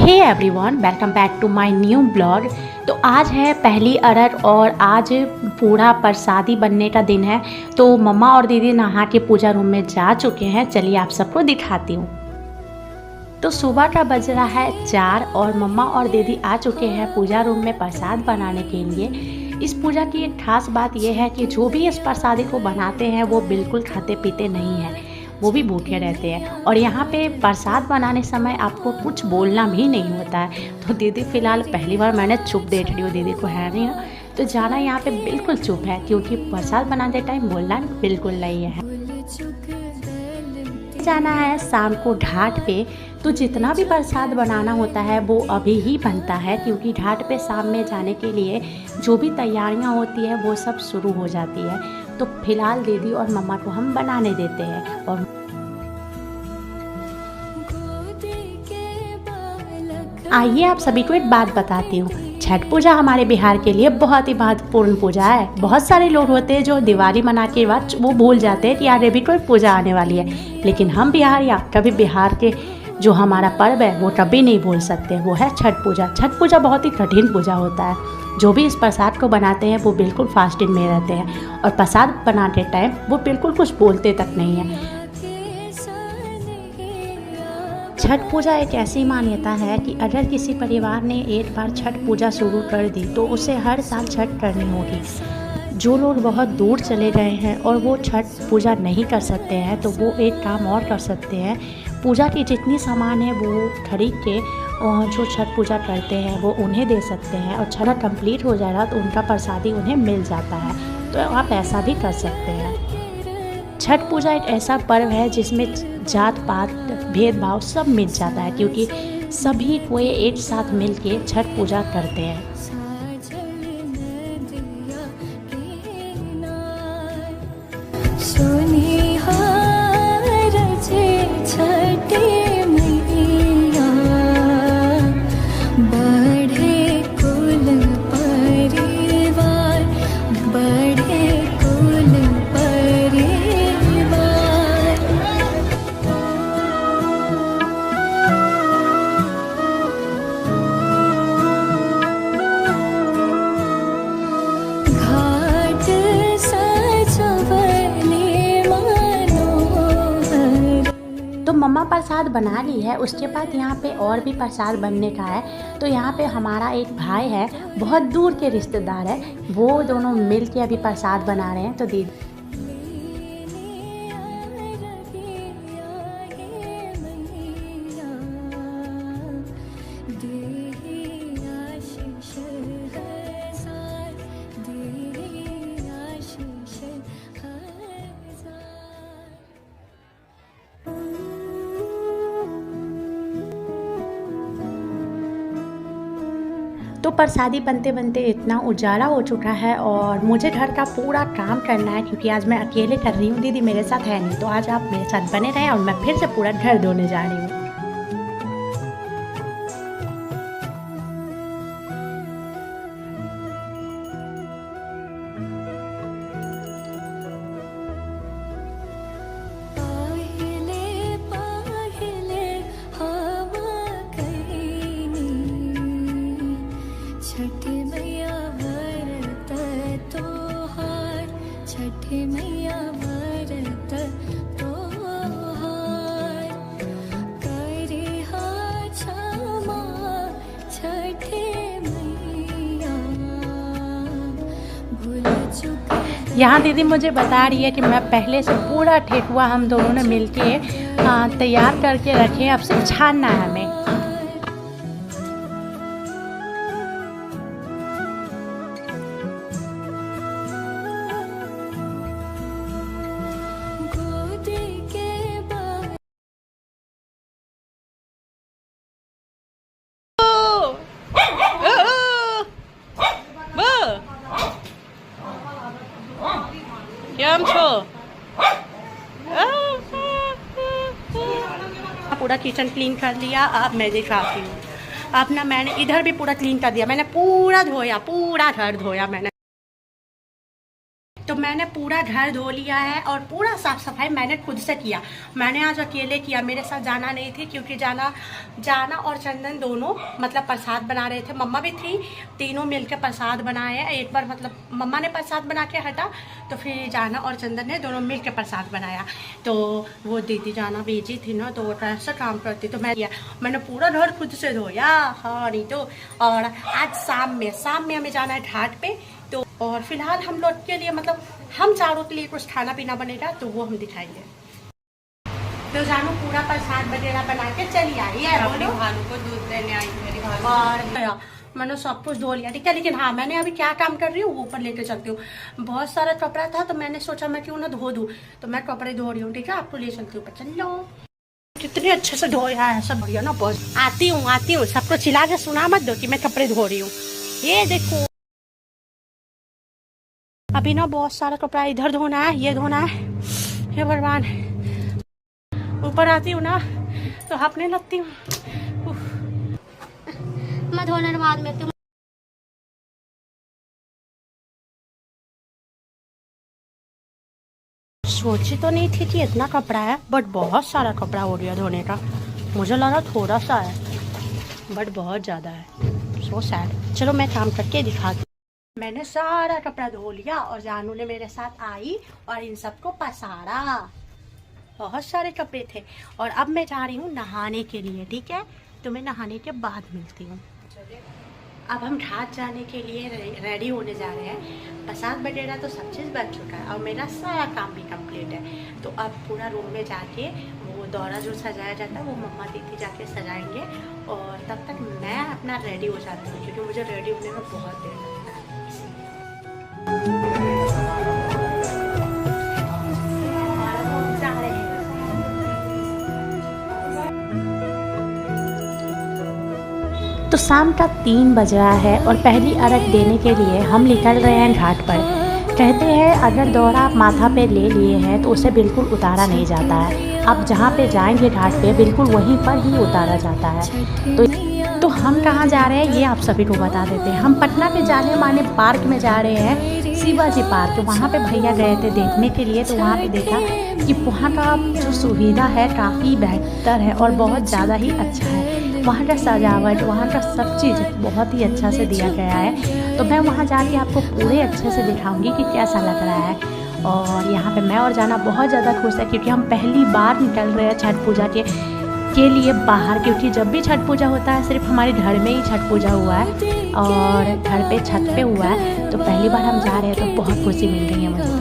Hey everyone, welcome back to my new blog. तो आज है पहली अरग और आज पूरा प्रसादी बनने का दिन है। तो मम्मा और दीदी नहा के पूजा रूम में जा चुके हैं। चलिए आप सबको दिखाती हूँ। तो सुबह का बज रहा है 4 और मम्मा और दीदी आ चुके हैं पूजा रूम में प्रसाद बनाने के लिए। इस पूजा की एक खास बात यह है कि जो भी इस प्रसादी को बनाते हैं वो बिल्कुल खाते पीते नहीं हैं, वो भी भूखे रहते हैं। और यहाँ पे प्रसाद बनाने समय आपको कुछ बोलना भी नहीं होता है। तो दीदी फ़िलहाल पहली बार मैंने चुप देख रही हूँ, दीदी को है नहीं ना, तो जाना यहाँ पे बिल्कुल चुप है क्योंकि प्रसाद बनाते टाइम बोलना बिल्कुल नहीं है। जाना है शाम को घाट पे। तो जितना भी प्रसाद बनाना होता है वो अभी ही बनता है क्योंकि घाट पे शाम में जाने के लिए जो भी तैयारियां होती है वो सब शुरू हो जाती है। तो फिलहाल दीदी और मम्मा को हम बनाने देते हैं। और आइए आप सभी को एक बात बताती हूँ। छठ पूजा हमारे बिहार के लिए बहुत ही महत्वपूर्ण पूजा है। बहुत सारे लोग होते हैं जो दिवाली मना के बाद वो भूल जाते हैं कि यार अभी कोई पूजा आने वाली है, लेकिन हम बिहारियाँ कभी बिहार के जो हमारा पर्व है वो कभी नहीं भूल सकते। वो है छठ पूजा। छठ पूजा बहुत ही कठिन पूजा होता है। जो भी इस प्रसाद को बनाते हैं वो बिल्कुल फास्टिंग में रहते हैं और प्रसाद बनाते टाइम वो बिल्कुल कुछ बोलते तक नहीं है। छठ पूजा एक ऐसी मान्यता है कि अगर किसी परिवार ने एक बार छठ पूजा शुरू कर दी तो उसे हर साल छठ करनी होगी। जो लोग बहुत दूर चले गए हैं और वो छठ पूजा नहीं कर सकते हैं तो वो एक काम और कर सकते हैं। पूजा की जितनी सामान है वो खरीद के और जो छठ पूजा करते हैं वो उन्हें दे सकते हैं और छठ कंप्लीट हो जाएगा तो उनका प्रसादी उन्हें मिल जाता है। तो आप ऐसा भी कर सकते हैं। छठ पूजा एक ऐसा पर्व है जिसमें जात पात भेदभाव सब मिट जाता है क्योंकि सभी कोई एक साथ मिल के छठ पूजा करते हैं। तो मम्मा प्रसाद बना ली है। उसके बाद यहाँ पे और भी प्रसाद बनने का है। तो यहाँ पे हमारा एक भाई है, बहुत दूर के रिश्तेदार है, वो दोनों मिल के अभी प्रसाद बना रहे हैं। तो दीदी तो प्रसादी बनते बनते इतना उजाला हो चुका है और मुझे घर का पूरा काम करना है क्योंकि आज मैं अकेले कर रही हूँ, दीदी मेरे साथ है नहीं। तो आज आप मेरे साथ बने रहें और मैं फिर से पूरा घर धोने जा रही हूँ। मैया व्रत तोहार करे क्षमा छठे मैया भूल चुक। यहाँ दीदी मुझे बता रही है कि मैं पहले से पूरा ठेकुआ हम दोनों ने मिलके तैयार करके रखे, अब सिर्फ छानना है हमें। કેમ છો? पूरा किचन क्लीन कर लिया। अब मैं दिखाती हूँ। अब ना मैंने इधर भी पूरा क्लीन कर दिया, मैंने पूरा धोया, पूरा घर धोया मैंने। तो मैंने पूरा घर धो लिया है और पूरा साफ सफाई मैंने खुद से किया। मैंने आज अकेले किया, मेरे साथ जाना नहीं थी क्योंकि जाना और चंदन दोनों मतलब प्रसाद बना रहे थे। मम्मा भी थी, तीनों मिलकर प्रसाद बनाए हैं। एक बार मतलब मम्मा ने प्रसाद बना के हटा तो फिर जाना और चंदन ने दोनों मिलकर प्रसाद बनाया। तो वो दीदी जाना बिजी थी ना, तो वो ऐसा काम करती तो मैंने पूरा घर खुद से धोया। हाँ नहीं तो। और आज शाम में हमें जाना है घाट पे, तो और फिलहाल हम लोग के लिए मतलब हम चारों के लिए कुछ खाना पीना बनेगा तो वो हम दिखाएंगे। तो जानू पूरा प्रसाद वगैरह बना के चली आई है, अपनी भानु को दूध देने आई मेरी भानु। और मैंने सब कुछ धो लिया, ठीक है। लेकिन हाँ, मैंने अभी क्या काम कर रही हूँ वो ऊपर लेके चलती हूँ। बहुत सारा कपड़ा था तो मैंने सोचा मैं क्यों ना धो दूँ, तो मैं कपड़े धो रही हूँ, ठीक है। आपको ले चलती हूँ, चलो। कितने अच्छे से धोया है सब, बढ़िया ना। बस आती हूँ सबको चिल्ला के सुना मत दो कि मैं कपड़े धो रही हूँ। ये देखो अभी ना बहुत सारा कपड़ा इधर धोना है, ये धोना है। हे भगवान, ऊपर आती हूँ ना तो हाफने लगती हूँ। मैं धोने के बाद में सोची तो नहीं थी कि इतना कपड़ा है, बट बहुत सारा कपड़ा हो गया धोने का। मुझे लगा थोड़ा सा है, बट बहुत ज़्यादा है। So sad. चलो मैं काम करके दिखाती हूँ। मैंने सारा कपड़ा धो लिया और जानू ने मेरे साथ आई और इन सबको पसारा। बहुत सारे कपड़े थे और अब मैं जा रही हूँ नहाने के लिए, ठीक है। तो मैं नहाने के बाद मिलती हूँ। अब हम घाट जाने के लिए रेडी होने जा रहे हैं। प्रसाद वगैरह तो सब चीज़ बन चुका है और मेरा सारा काम भी कंप्लीट है। तो अब पूरा रूम में जाके वो दौरा जो सजाया जाता है वो मम्मा दीदी जाके सजाएंगे और तब तक मैं अपना रेडी हो जाती हूँ क्योंकि मुझे रेडी होने में बहुत देर लगता है। तो शाम का 3 बज रहा है और पहली अर्घ देने के लिए हम निकल रहे हैं घाट पर। कहते हैं अगर दौरा आप माथा पे ले लिए हैं तो उसे बिल्कुल उतारा नहीं जाता है। आप जहाँ पे जाएंगे घाट पे बिल्कुल वहीं पर ही उतारा जाता है। तो हम कहाँ जा रहे हैं ये आप सभी को बता देते हैं। हम पटना के जाने माने पार्क में जा रहे हैं, शिवाजी पार्क। वहाँ पे भैया गए थे देखने के लिए, तो वहाँ पे देखा कि वहाँ का जो सुविधा है काफ़ी बेहतर है और बहुत ज़्यादा ही अच्छा है। वहाँ का सजावट, वहाँ का सब चीज़ बहुत ही अच्छा से दिया गया है। तो मैं वहाँ जाके आपको पूरे अच्छे से दिखाऊंगी कि कैसा लग रहा है। और यहाँ पे मैं और जाना बहुत ज़्यादा खुश है क्योंकि हम पहली बार निकल रहे हैं छठ पूजा के लिए बाहर। क्योंकि जब भी छठ पूजा होता है सिर्फ हमारे घर में ही छठ पूजा हुआ है और घर पे छत पे हुआ है। तो पहली बार हम जा रहे हैं तो बहुत खुशी मिल रही है मुझे तो।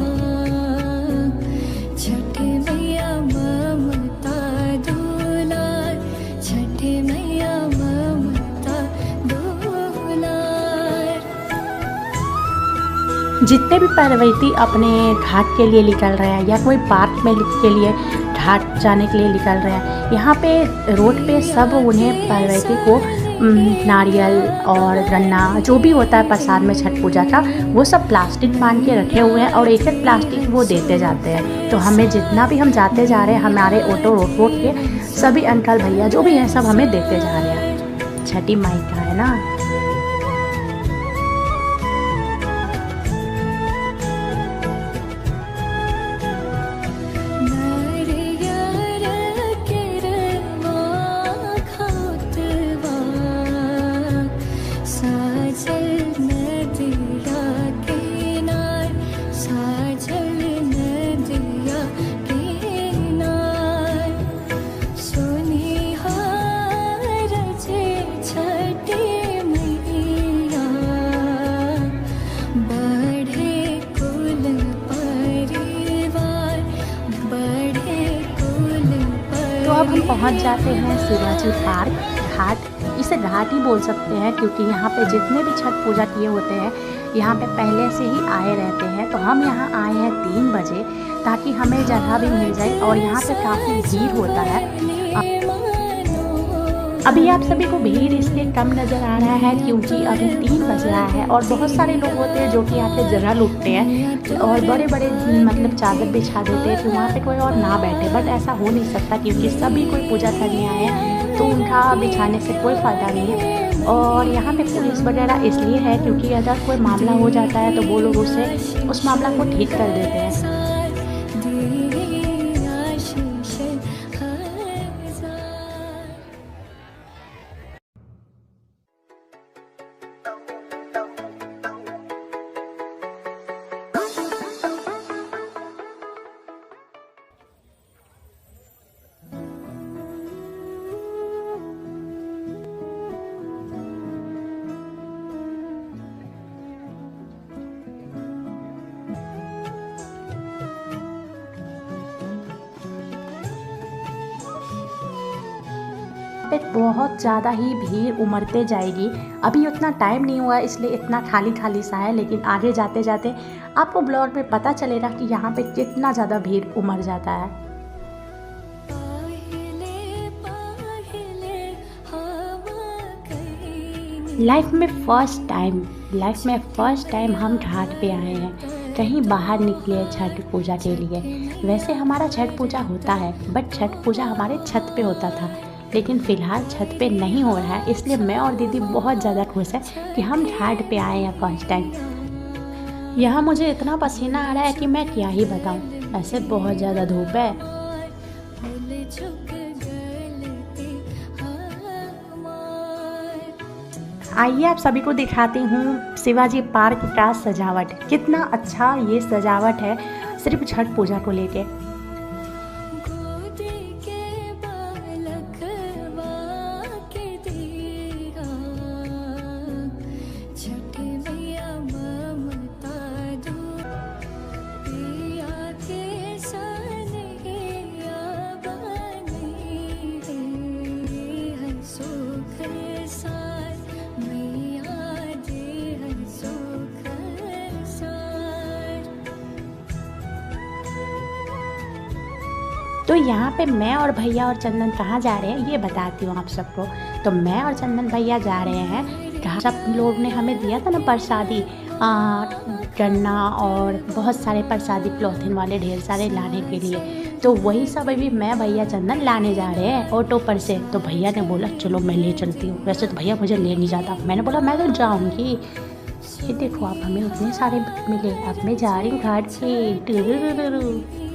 जितने भी पर्वती अपने घाट के लिए निकल रहे हैं या कोई पार्क में के लिए घाट जाने के लिए निकल रहे हैं, यहाँ पे रोड पे सब उन्हें पर्वती को नारियल और गन्ना जो भी होता है प्रसाद में छठ पूजा का वो सब प्लास्टिक बांध के रखे हुए हैं और एक एक प्लास्टिक वो देते जाते हैं। तो हमें जितना भी हम जाते जा रहे हैं हमारे ऑटो रोड के सभी अंकल भैया जो भी हैं सब हमें देते जा रहे हैं। छठी माई का है ना। अब हम पहुंच जाते हैं शिवाजी पार्क घाट। इसे घाट ही बोल सकते हैं क्योंकि यहाँ पे जितने भी छठ पूजा किए होते हैं यहाँ पे पहले से ही आए रहते हैं। तो हम यहाँ आए हैं 3 बजे ताकि हमें जगह भी मिल जाए और यहाँ पे काफ़ी भीड़ होता है। अभी आप सभी को भीड़ इसलिए कम नज़र आ रहा है क्योंकि अभी 3 बज रहा है और बहुत सारे लोग होते हैं जो कि यहाँ पे जगह लूटते हैं और बड़े बड़े मतलब चादर बिछा देते हैं कि वहाँ पे कोई और ना बैठे। बट ऐसा हो नहीं सकता क्योंकि सभी कोई पूजा करने आए हैं तो उनका बिछाने से कोई फ़ायदा नहीं है। और यहाँ पे पुलिस वगैरह इसलिए है क्योंकि अगर कोई मामला हो जाता है तो वो लोग उस मामला को ठीक कर देते हैं। पे बहुत ज़्यादा ही भीड़ उमड़ते जाएगी। अभी उतना टाइम नहीं हुआ इसलिए इतना खाली खाली सा है, लेकिन आगे जाते जाते आपको ब्लॉग में पता चलेगा कि यहाँ पे कितना ज़्यादा भीड़ उमड़ जाता है। लाइफ में फ़र्स्ट टाइम हम घाट पे आए हैं, कहीं बाहर निकले छठ पूजा के लिए। वैसे हमारा छठ पूजा होता है बट छठ पूजा हमारे छत पे होता था, लेकिन फ़िलहाल छत पे नहीं हो रहा है, इसलिए मैं और दीदी बहुत ज़्यादा खुश है कि हम घाट पे आए हैं फर्स्ट टाइम। यहाँ मुझे इतना पसीना आ रहा है कि मैं क्या ही बताऊँ, ऐसे बहुत ज़्यादा धूप है। आइए आप सभी को दिखाती हूँ शिवाजी पार्क का सजावट। कितना अच्छा ये सजावट है सिर्फ छठ पूजा को लेके। तो यहाँ पे मैं और भैया और चंदन कहाँ जा रहे हैं ये बताती हूँ आप सबको। तो मैं और चंदन भैया जा रहे हैं जहाँ सब लोग ने हमें दिया था ना प्रसादी, गन्ना और बहुत सारे प्रसादी पॉलीथिन वाले ढेर सारे लाने के लिए, तो वही सब अभी मैं भैया चंदन लाने जा रहे हैं ऑटो पर से। तो भैया ने बोला चलो मैं ले चलती हूँ, वैसे तो भैया मुझे ले नहीं जाता। मैंने बोला मैं तो जाऊँगी। ये देखो आप हमें उतने सारे मिले, अब मैं जा रही हूँ घाट पे।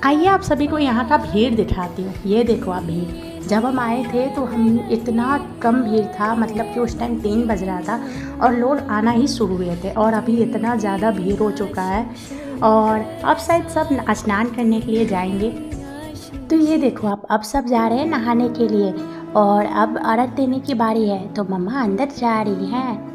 आइए आप सभी को यहाँ का भीड़ दिखाती हूँ। ये देखो आप भीड़, जब हम आए थे तो हम इतना कम भीड़ था, मतलब कि उस टाइम 3 बज रहा था और लोग आना ही शुरू हुए थे, और अभी इतना ज़्यादा भीड़ हो चुका है। और अब शायद सब स्नान करने के लिए जाएंगे। तो ये देखो आप अब सब जा रहे हैं नहाने के लिए और अब अर्घ देने की बारी है, तो मम्मा अंदर जा रही हैं।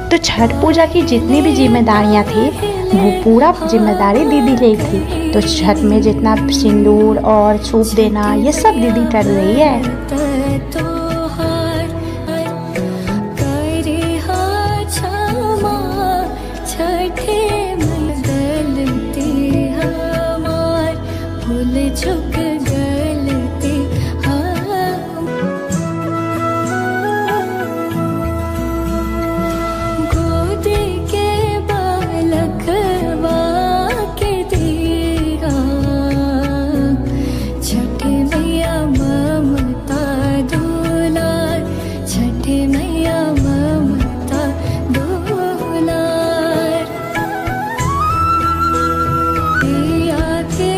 तो छठ पूजा की जितनी भी जिम्मेदारियां थी वो पूरा जिम्मेदारी दीदी ली थी। तो छठ में जितना सिंदूर और सूप देना ये सब दीदी कर रही है। झुक गलती गोद के बालकवा के दिया छठ मैया ममता दुलार, छठ मैया ममता दुलार दिया के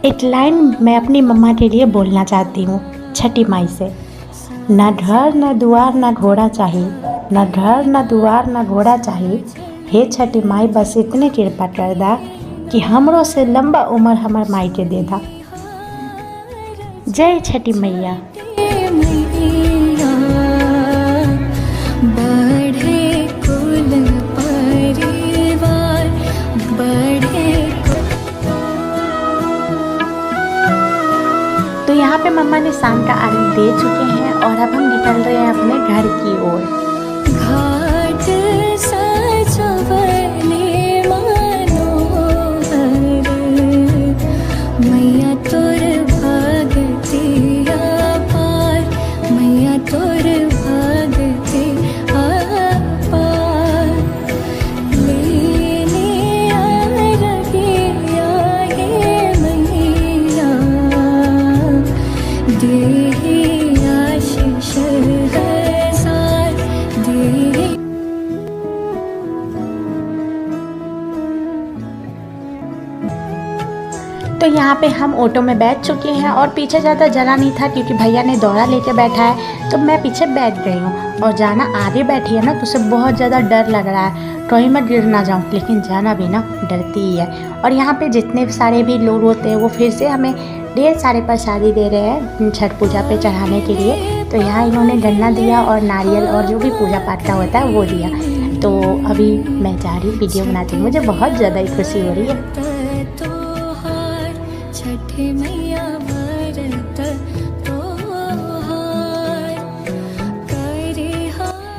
एक लाइन मैं अपनी मम्मा के लिए बोलना चाहती हूँ छठी माई से। न घर न दुआर न घोड़ा चाहिए, न घर न दुआर न घोड़ा चाहिए, हे छठी माई बस इतने कृपा कर दा कि हमरों से लंबा उम्र हमर माई के दे दा। जय छठी मैया। बढ़े कुल परिवार, बढ़े। तो यहाँ पे मम्मा ने शाम का आरती दे चुके हैं और अब हम निकल रहे हैं अपने घर की ओर। घाट सजवले मनोहर, मैया तोर भगति अपार, मैया तोर भगति अपार। लेने आ रहिया हे मैया, देहि आशीष हजार, देहि। तो यहाँ पे हम ऑटो में बैठ चुके हैं और पीछे ज़्यादा जगह नहीं था क्योंकि भैया ने दौरा लेके बैठा है, तो मैं पीछे बैठ गई हूँ। और जाना आगे बैठी है ना तो उसे बहुत ज़्यादा डर लग रहा है, कहीं मैं गिर ना जाऊँ, लेकिन जाना भी ना डरती ही है। और यहाँ पे जितने सारे भी लोग होते हैं वो फिर से हमें ढेर सारे प्रसादी दे रहे हैं छठ पूजा पे चढ़ाने के लिए। तो यहाँ इन्होंने गन्ना दिया और नारियल और जो भी पूजा पाठ का होता है वो दिया। तो अभी मैं जा रही हूँ वीडियो बनाती हूँ, मुझे बहुत ज़्यादा ही खुशी हो रही है। छठ मैया व्रत तोहार, करे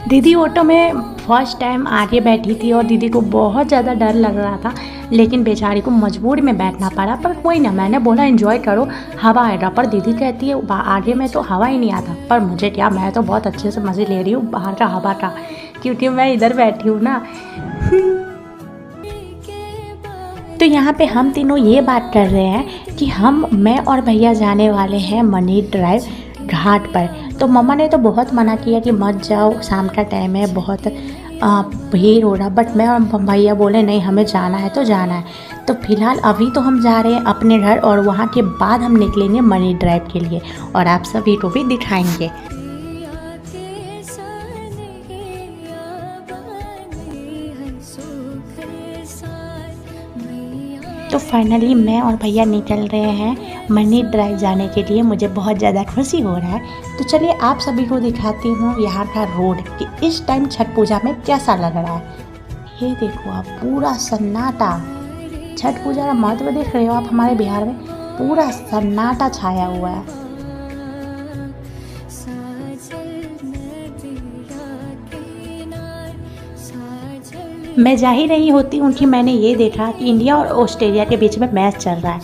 दीदी ऑटो में फर्स्ट टाइम आगे बैठी थी और दीदी को बहुत ज़्यादा डर लग रहा था, लेकिन बेचारी को मजबूरी में बैठना पड़ा। पर कोई ना, मैंने बोला एंजॉय करो, हवा आएगा। पर दीदी कहती है आगे में तो हवा ही नहीं आता। पर मुझे क्या, मैं तो बहुत अच्छे से मज़े ले रही हूँ बाहर का हवा का, क्योंकि मैं इधर बैठी हूँ ना। तो यहाँ पे हम तीनों ये बात कर रहे हैं कि मैं और भैया जाने वाले हैं मनी ड्राइव घाट पर। तो मम्मा ने तो बहुत मना किया कि मत जाओ, शाम का टाइम है, बहुत भीड़ हो रहा। बट मैं और भैया बोले नहीं, हमें जाना है तो जाना है। तो फिलहाल अभी तो हम जा रहे हैं अपने घर और वहाँ के बाद हम निकलेंगे मनी ड्राइव के लिए और आप सभी को भी दिखाएंगे। तो फाइनली मैं और भैया निकल रहे हैं मनी ड्राइव जाने के लिए। मुझे बहुत ज़्यादा खुशी हो रहा है। तो चलिए आप सभी को दिखाती हूँ यहाँ का रोड कि इस टाइम छठ पूजा में कैसा लग रहा है। ये देखो आप, पूरा सन्नाटा। छठ पूजा का महत्व देख रहे हो आप, हमारे बिहार में पूरा सन्नाटा छाया हुआ है। मैं जा ही रही होती हूँ कि मैंने ये देखा कि इंडिया और ऑस्ट्रेलिया के बीच में मैच चल रहा है।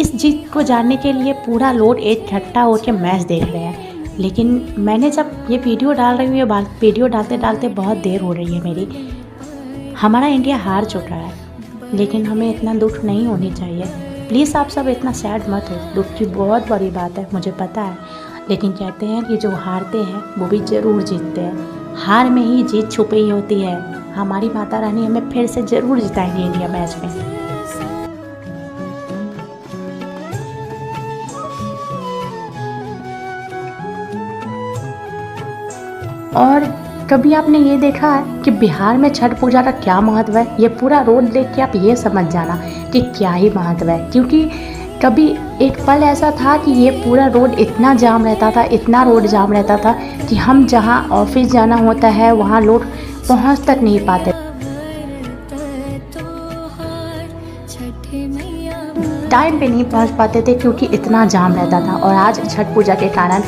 इस जीत को जानने के लिए पूरा लोग इकट्ठा होकर मैच देख रहे हैं। लेकिन मैंने जब ये वीडियो डाल रही हूँ, ये वीडियो डालते डालते बहुत देर हो रही है मेरी। हमारा इंडिया हार चुका है, लेकिन हमें इतना दुख नहीं होनी चाहिए। प्लीज़ आप सब इतना सैड मत हो, दुख की बहुत बड़ी बात है, मुझे पता है। लेकिन कहते हैं कि जो हारते हैं वो भी ज़रूर जीतते हैं। हार में ही जीत छुपी होती है। हमारी माता रानी हमें फिर से ज़रूर जिताएंगे इंडिया मैच में। कभी आपने ये देखा है कि बिहार में छठ पूजा का क्या महत्व है? ये पूरा रोड देख के आप ये समझ जाना कि क्या ही महत्व है। क्योंकि कभी एक पल ऐसा था कि ये पूरा रोड इतना जाम रहता था, इतना रोड जाम रहता था कि हम जहाँ ऑफिस जाना होता है वहाँ लोग पहुँच तक नहीं पाते, टाइम पे नहीं पहुँच पाते थे क्योंकि इतना जाम रहता था। और आज छठ पूजा के कारण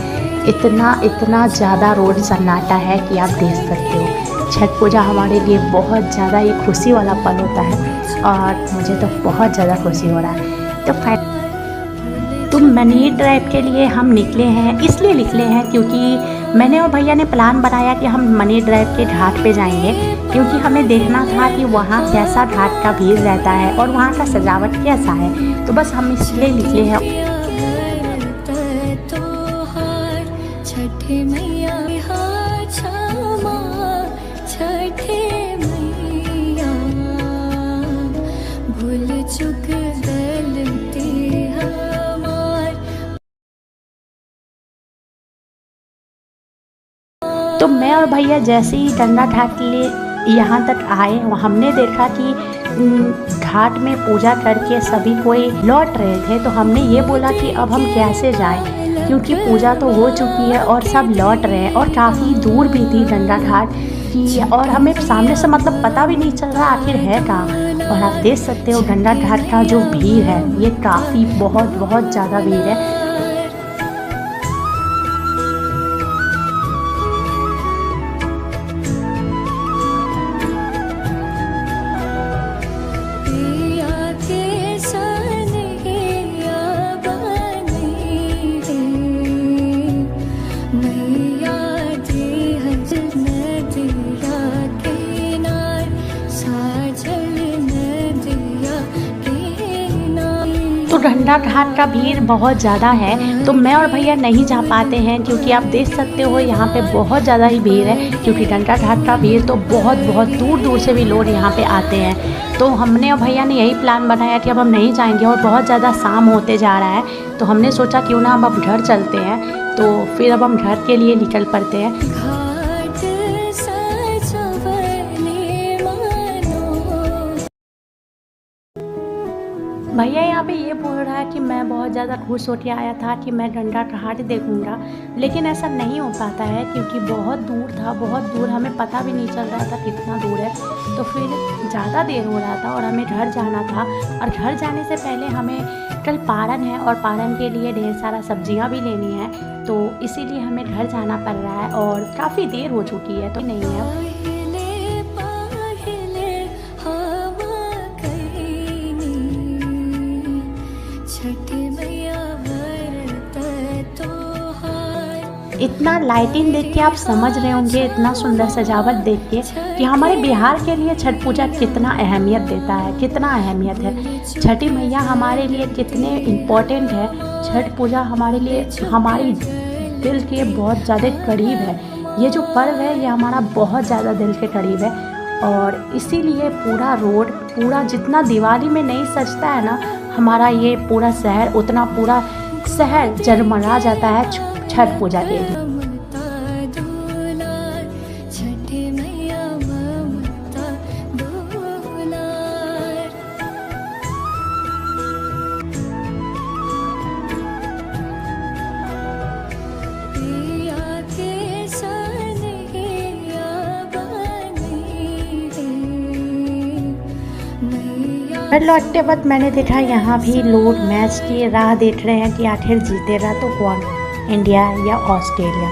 इतना ज़्यादा रोड सन्नाटा है कि आप देख सकते हो। छठ पूजा हमारे लिए बहुत ज़्यादा ही खुशी वाला पल होता है और मुझे तो बहुत ज़्यादा खुशी हो रहा है। तो मनी ड्राइव के लिए हम निकले हैं, इसलिए निकले हैं क्योंकि मैंने और भैया ने प्लान बनाया कि हम मनी ड्राइव के घाट पे जाएंगे, क्योंकि हमें देखना था कि वहाँ कैसा घाट का भीड़ रहता है और वहाँ का सजावट कैसा है। तो बस हम इसलिए निकले हैं। छठे मैया क्षमा, छठे मैया भूल चुक गलती हमार। तो मैं और भैया जैसे ही डंडा घाट के लिए यहाँ तक आए, हमने देखा कि घाट में पूजा करके सभी कोई लौट रहे थे। तो हमने ये बोला कि अब हम कैसे जाएं, क्योंकि पूजा तो हो चुकी है और सब लौट रहे हैं और काफ़ी दूर भी थी डंडा घाट की, और हमें सामने से मतलब पता भी नहीं चल रहा आखिर है कहाँ। और आप देख सकते हो डंडा घाट का जो भीड़ है ये काफ़ी बहुत ज़्यादा भीड़ है। तो डंडा घाट का भीड़ बहुत ज़्यादा है, तो मैं और भैया नहीं जा पाते हैं क्योंकि आप देख सकते हो यहाँ पे बहुत ज़्यादा ही भीड़ है। क्योंकि डंडा घाट का भीड़ तो बहुत दूर से भी लोग यहाँ पे आते हैं। तो हमने और भैया ने यही प्लान बनाया कि अब हम नहीं जाएंगे और बहुत ज़्यादा शाम होते जा रहा है। तो हमने सोचा क्यों ना हम अब घर चलते हैं। तो फिर अब हम घर के लिए निकल पड़ते हैं। भैया यहाँ पे ये बोल रहा है कि मैं बहुत ज़्यादा खुश होकर आया था कि मैं डंडा घाट देखूँगा, लेकिन ऐसा नहीं हो पाता है क्योंकि बहुत दूर था, बहुत दूर, हमें पता भी नहीं चल रहा था कितना दूर है। तो फिर ज़्यादा देर हो रहा था और हमें घर जाना था, और घर जाने से पहले हमें कल पारण है और पारण के लिए ढेर सारा सब्जियाँ भी लेनी है। तो इसीलिए हमें घर जाना पड़ रहा है और काफ़ी देर हो चुकी है। तो नहीं है इतना लाइटिंग देख के आप समझ रहे होंगे, इतना सुंदर सजावट देख के, कि हमारे बिहार के लिए छठ पूजा कितना अहमियत देता है, कितना अहमियत है। छठी मैया हमारे लिए कितने इम्पोर्टेंट है। छठ पूजा हमारे लिए हमारी दिल के बहुत ज़्यादा करीब है। ये जो पर्व है ये हमारा बहुत ज़्यादा दिल के करीब है। और इसीलिए पूरा रोड, पूरा जितना दिवाली में नहीं सजता है ना हमारा ये पूरा शहर, उतना पूरा शहर जगमगा जाता है छठ पूजा के लिए। घर लौटते वक्त मैंने देखा यहाँ भी लोग मैच की राह देख रहे हैं कि आखिर जीतेगा तो कौन, इंडिया या ऑस्ट्रेलिया।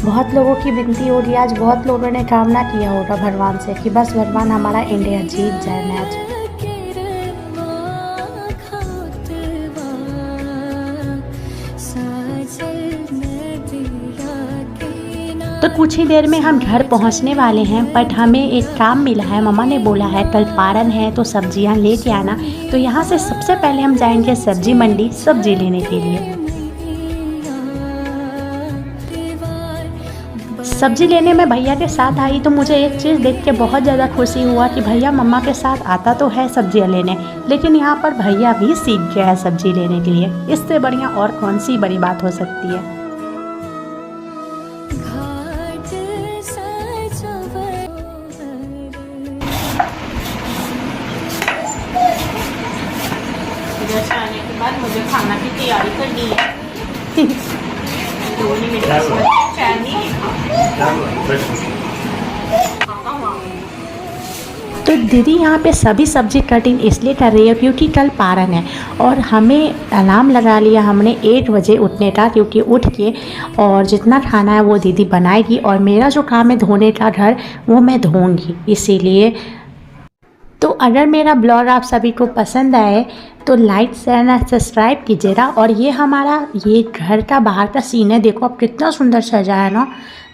बहुत लोगों की विनती हो रही है, आज बहुत लोगों ने कामना किया होगा भगवान से कि बस भगवान हमारा इंडिया जीत जाए मैच। तो कुछ ही देर में हम घर पहुंचने वाले हैं, बट हमें एक काम मिला है। मम्मा ने बोला है कल पारण है तो सब्जियां लेके आना। तो यहाँ से सबसे पहले हम जाएंगे सब्जी मंडी सब्जी लेने के लिए। सब्जी लेने में भैया के साथ आई तो मुझे एक चीज़ देख के बहुत ज़्यादा खुशी हुआ कि भैया मम्मा के साथ आता तो है सब्जियां लेने, लेकिन यहाँ पर भैया भी सीख गया है सब्जी लेने के लिए। इससे बढ़िया और कौन सी बड़ी बात हो सकती है। तैयारी करनी है। तो नहीं मेरे पास चैन नहीं है। तो दीदी यहाँ पे सभी सब्जी कटिंग इसलिए कर रही है क्योंकि कल पारन है और हमें अलार्म लगा लिया हमने 8 बजे उठने का, क्योंकि उठ के और जितना खाना है वो दीदी बनाएगी और मेरा जो काम है धोने का घर वो मैं धोऊंगी। इसीलिए तो अगर मेरा ब्लॉग आप सभी को पसंद आए तो लाइक शेयर और सब्सक्राइब कीजिएगा। और ये हमारा ये घर का बाहर का सीन है, देखो अब कितना सुंदर सजा है ना,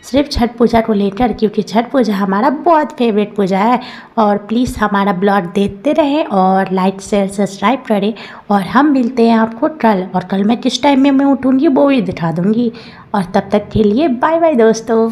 सिर्फ छठ पूजा को लेकर, क्योंकि छठ पूजा हमारा बहुत फेवरेट पूजा है। और प्लीज़ हमारा ब्लॉग देखते रहें और लाइक शेयर सब्सक्राइब करें। और हम मिलते हैं आपको कल, और कल मैं किस टाइम में मैं उठूँगी वो भी दिखा दूँगी। और तब तक के लिए बाय बाय दोस्तों।